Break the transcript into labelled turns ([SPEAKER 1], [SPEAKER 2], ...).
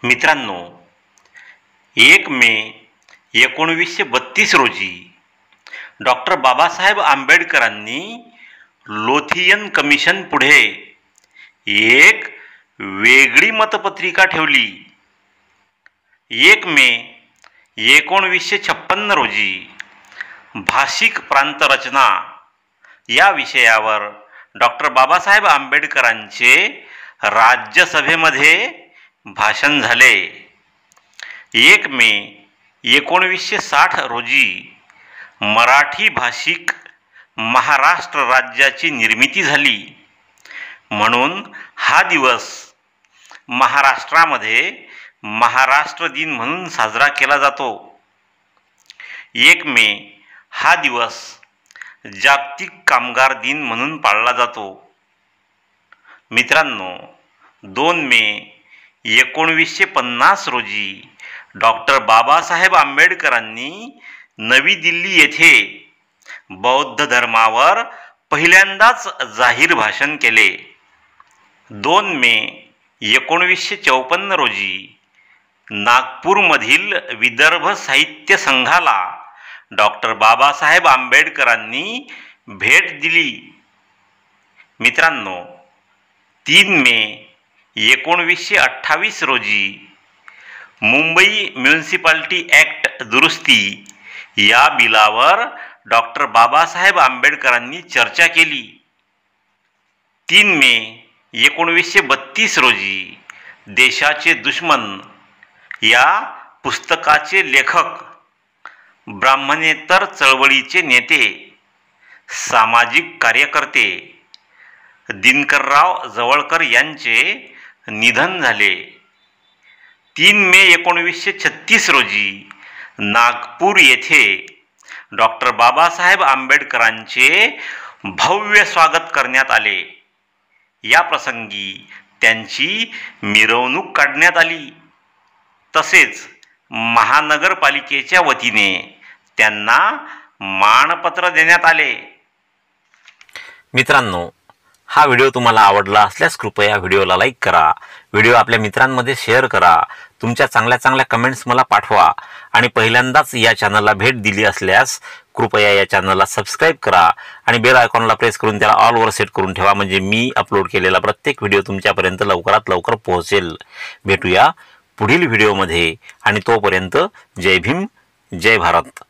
[SPEAKER 1] मित्रांनो, 1 मे 1932 रोजी डॉक्टर बाबासाहेब आंबेडकरांनी लोथियन कमिशन पुढे एक वेगळी मतपत्रिका ठेवली. 1 मे 1956 रोजी भाषिक प्रांतरचना या विषयावर डॉक्टर बाबासाहेब आंबेडकरांचे राज्यसभेमध्ये भाषण झाले. 1 मे 1960 रोजी मराठी भाषिक महाराष्ट्र राज्याची निर्मिती झाली. म्हणून हा दिवस महाराष्ट्रामध्ये महाराष्ट्र दिन म्हणून साजरा केला जातो. 1 मे हा दिवस जागतिक कामगार दिन म्हणून पाळला जातो. मित्रांनो, 2 मे 1950 रोजी डॉक्टर बाबासाहेब आंबेडकरांनी नवी दिल्ली येथे बौद्ध धर्मावर पहिल्यांदाच जाहीर भाषण केले. 2 मे 1954 रोजी नागपूरमधील विदर्भ साहित्य संघाला डॉक्टर बाबासाहेब आंबेडकरांनी भेट दिली. मित्रांनो, 3 मे 1928 रोजी मुंबई म्युनिसिपालिटी ॲक्ट दुरुस्ती या बिलावर डॉक्टर बाबासाहेब आंबेडकरांनी चर्चा केली. 3 मे 1932 रोजी देशाचे दुश्मन या पुस्तकाचे लेखक, ब्राह्मणेतर चळवळीचे नेते, सामाजिक कार्यकर्ते दिनकरराव जवळकर यांचे निधन झाले. 3 मे 1936 रोजी नागपूर येथे डॉक्टर बाबासाहेब आंबेडकरांचे भव्य स्वागत करण्यात आले. या प्रसंगी त्यांची मिरवणूक काढण्यात आली. तसेच महानगरपालिकेच्या वतीने त्यांना मानपत्र देण्यात आले. मित्रांनो, हा व्हिडिओ तुम्हाला आवडला असल्यास कृपया व्हिडिओला लाईक करा, व्हिडिओ आपल्या मित्रांमध्ये शेअर करा, तुमच्या चांगल्या कमेंट्स मला पाठवा आणि पहिल्यांदाच या चॅनलला भेट दिली असल्यास कृपया या चॅनलला सबस्क्राईब करा आणि बेल आयकॉनला प्रेस करून त्याला ऑलवर सेट करून ठेवा, म्हणजे मी अपलोड केलेला प्रत्येक व्हिडिओ तुमच्यापर्यंत लवकरात लवकर पोहोचेल. भेटूया पुढील व्हिडिओमध्ये आणि तोपर्यंत जय भीम, जय भारत.